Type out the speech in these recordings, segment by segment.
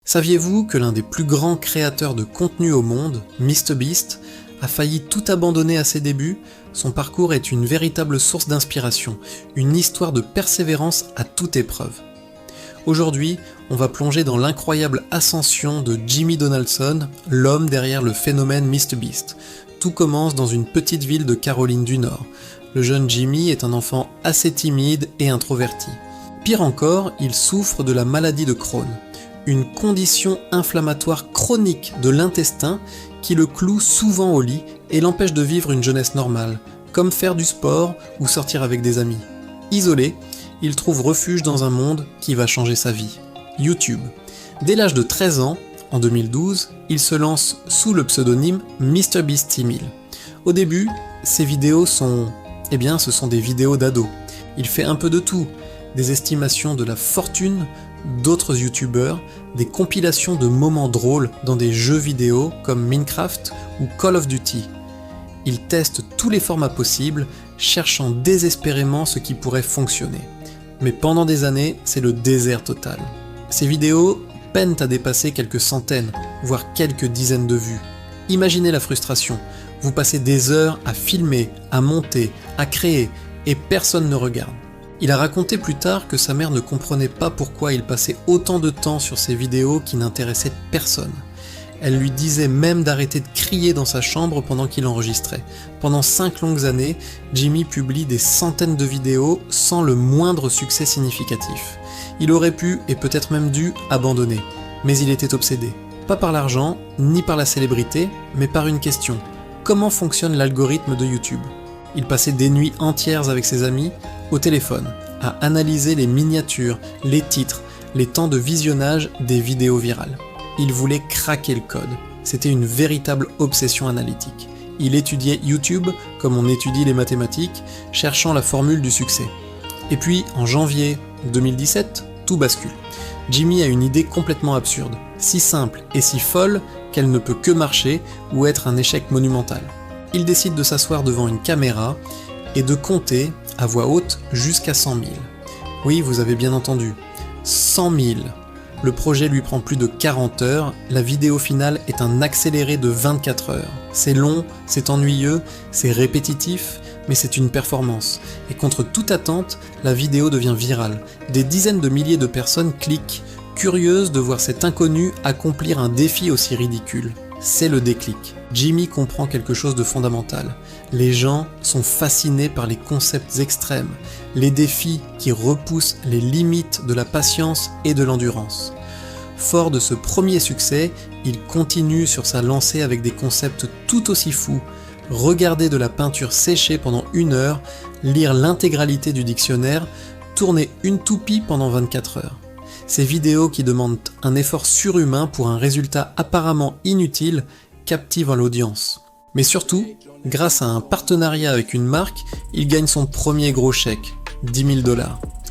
Saviez-vous que l'un des plus grands créateurs de contenu au monde, MrBeast, a failli tout abandonner à ses débuts? Son parcours est une véritable source d'inspiration, une histoire de persévérance à toute épreuve. Aujourd'hui, on va plonger dans l'incroyable ascension de Jimmy Donaldson, l'homme derrière le phénomène MrBeast. Tout commence dans une petite ville de Caroline du Nord. Le jeune Jimmy est un enfant assez timide et introverti. Pire encore, il souffre de la maladie de Crohn, une condition inflammatoire chronique de l'intestin qui le cloue souvent au lit et l'empêche de vivre une jeunesse normale, comme faire du sport ou sortir avec des amis. Isolé, il trouve refuge dans un monde qui va changer sa vie, YouTube. Dès l'âge de 13 ans, en 2012, il se lance sous le pseudonyme MrBeast1000. Au début, ses vidéos ce sont des vidéos d'ados. Il fait un peu de tout, des estimations de la fortune d'autres youtubeurs, des compilations de moments drôles dans des jeux vidéo comme Minecraft ou Call of Duty. Il teste tous les formats possibles, cherchant désespérément ce qui pourrait fonctionner. Mais pendant des années, c'est le désert total. Ces vidéos peinent à dépasser quelques centaines, voire quelques dizaines de vues. Imaginez la frustration. Vous passez des heures à filmer, à monter, à créer, et personne ne regarde. Il a raconté plus tard que sa mère ne comprenait pas pourquoi il passait autant de temps sur ces vidéos qui n'intéressaient personne. Elle lui disait même d'arrêter de crier dans sa chambre pendant qu'il enregistrait. Pendant 5 longues années, Jimmy publie des centaines de vidéos sans le moindre succès significatif. Il aurait pu, et peut-être même dû, abandonner. Mais il était obsédé. Pas par l'argent, ni par la célébrité, mais par une question. Comment fonctionne l'algorithme de YouTube ? Il passait des nuits entières avec ses amis, au téléphone, à analyser les miniatures, les titres, les temps de visionnage des vidéos virales. Il voulait craquer le code. C'était une véritable obsession analytique. Il étudiait YouTube comme on étudie les mathématiques, cherchant la formule du succès. Et puis, en janvier 2017, tout bascule. Jimmy a une idée complètement absurde, si simple et si folle qu'elle ne peut que marcher ou être un échec monumental. Il décide de s'asseoir devant une caméra et de compter à voix haute jusqu'à 100 000. Oui, vous avez bien entendu, 100 000. Le projet lui prend plus de 40 heures, la vidéo finale est un accéléré de 24 heures. C'est long, c'est ennuyeux, c'est répétitif, mais c'est une performance. Et contre toute attente, la vidéo devient virale. Des dizaines de milliers de personnes cliquent, curieuses de voir cet inconnu accomplir un défi aussi ridicule. C'est le déclic. Jimmy comprend quelque chose de fondamental. Les gens sont fascinés par les concepts extrêmes, les défis qui repoussent les limites de la patience et de l'endurance. Fort de ce premier succès, il continue sur sa lancée avec des concepts tout aussi fous. Regarder de la peinture séchée pendant 1 heure, lire l'intégralité du dictionnaire, tourner une toupie pendant 24 heures. Ces vidéos qui demandent un effort surhumain pour un résultat apparemment inutile captivent l'audience. Mais surtout, grâce à un partenariat avec une marque, il gagne son premier gros chèque, $10 000.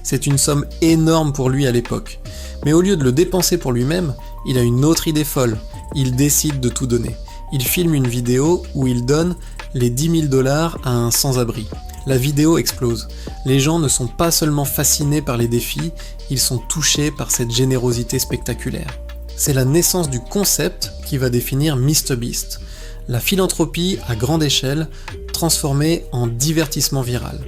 C'est une somme énorme pour lui à l'époque. Mais au lieu de le dépenser pour lui-même, il a une autre idée folle. Il décide de tout donner. Il filme une vidéo où il donne les $10 000 à un sans-abri. La vidéo explose. Les gens ne sont pas seulement fascinés par les défis, ils sont touchés par cette générosité spectaculaire. C'est la naissance du concept qui va définir MrBeast. La philanthropie à grande échelle, transformée en divertissement viral.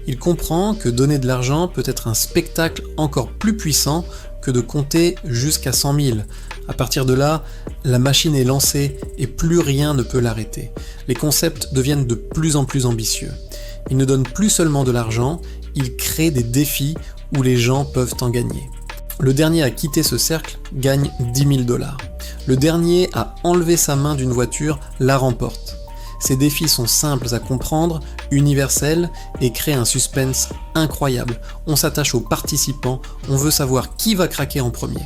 Il comprend que donner de l'argent peut être un spectacle encore plus puissant que de compter jusqu'à 100 000. À partir de là, la machine est lancée et plus rien ne peut l'arrêter. Les concepts deviennent de plus en plus ambitieux. Il ne donne plus seulement de l'argent, il crée des défis où les gens peuvent en gagner. Le dernier à quitter ce cercle gagne $10 000. Le dernier à enlever sa main d'une voiture la remporte. Ces défis sont simples à comprendre, universels et créent un suspense incroyable. On s'attache aux participants, on veut savoir qui va craquer en premier.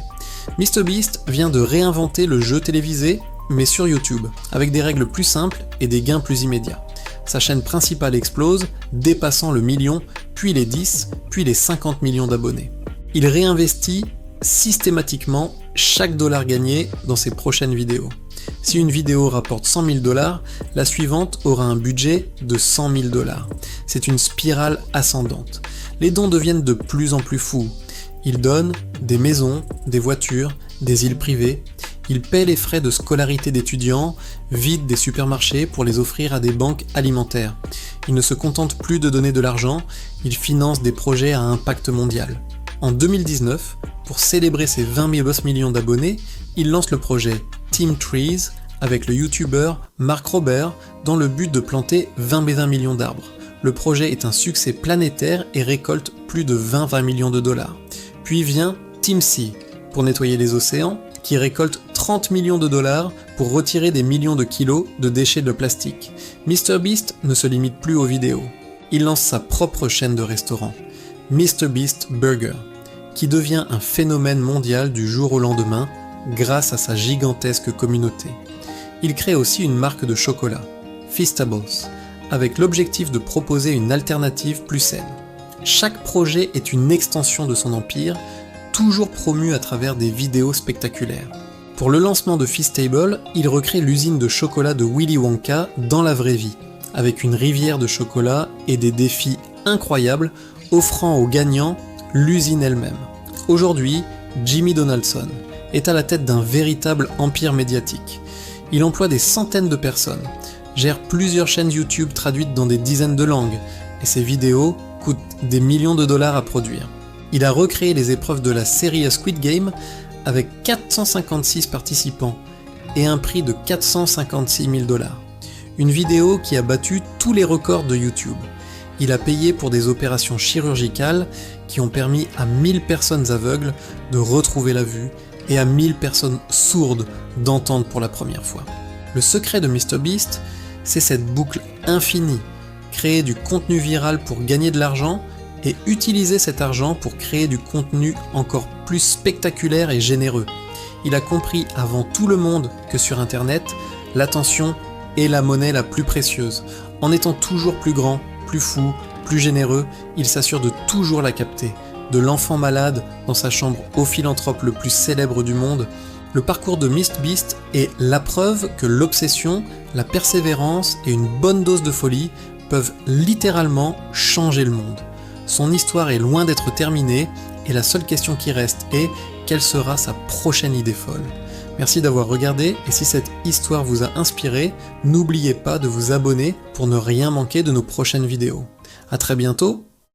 MrBeast vient de réinventer le jeu télévisé, mais sur YouTube, avec des règles plus simples et des gains plus immédiats. Sa chaîne principale explose, dépassant le million, puis les 10, puis les 50 millions d'abonnés. Il réinvestit systématiquement chaque dollar gagné dans ses prochaines vidéos. Si une vidéo rapporte $100 000, la suivante aura un budget de $100 000. C'est une spirale ascendante. Les dons deviennent de plus en plus fous. Il donne des maisons, des voitures, des îles privées. Il paie les frais de scolarité d'étudiants, vide des supermarchés pour les offrir à des banques alimentaires. Il ne se contente plus de donner de l'argent, il finance des projets à impact mondial. En 2019, pour célébrer ses 20 millions d'abonnés, il lance le projet Team Trees avec le youtubeur Mark Rober dans le but de planter 20 millions d'arbres. Le projet est un succès planétaire et récolte plus de 20 millions de dollars. Puis vient Team Sea pour nettoyer les océans, qui récolte 30 millions de dollars pour retirer des millions de kilos de déchets de plastique. MrBeast ne se limite plus aux vidéos. Il lance sa propre chaîne de restaurants, MrBeast Burger, qui devient un phénomène mondial du jour au lendemain grâce à sa gigantesque communauté. Il crée aussi une marque de chocolat, Feastables, avec l'objectif de proposer une alternative plus saine. Chaque projet est une extension de son empire, toujours promu à travers des vidéos spectaculaires. Pour le lancement de Feastables, il recrée l'usine de chocolat de Willy Wonka dans la vraie vie, avec une rivière de chocolat et des défis incroyables, offrant aux gagnants l'usine elle-même. Aujourd'hui, Jimmy Donaldson est à la tête d'un véritable empire médiatique. Il emploie des centaines de personnes, gère plusieurs chaînes YouTube traduites dans des dizaines de langues, et ses vidéos coûtent des millions de dollars à produire. Il a recréé les épreuves de la série Squid Game avec 456 participants et un prix de 456 000 $. Une vidéo qui a battu tous les records de YouTube. Il a payé pour des opérations chirurgicales qui ont permis à 1000 personnes aveugles de retrouver la vue et à 1000 personnes sourdes d'entendre pour la première fois. Le secret de MrBeast, c'est cette boucle infinie. Créer du contenu viral pour gagner de l'argent et utiliser cet argent pour créer du contenu encore plus spectaculaire et généreux. Il a compris avant tout le monde que sur Internet, l'attention est la monnaie la plus précieuse. En étant toujours plus grand, plus fou, plus généreux, il s'assure de toujours la capter. De l'enfant malade dans sa chambre au philanthrope le plus célèbre du monde, le parcours de MrBeast est la preuve que l'obsession, la persévérance et une bonne dose de folie peuvent littéralement changer le monde. Son histoire est loin d'être terminée et la seule question qui reste est quelle sera sa prochaine idée folle. Merci d'avoir regardé et si cette histoire vous a inspiré, n'oubliez pas de vous abonner pour ne rien manquer de nos prochaines vidéos. À très bientôt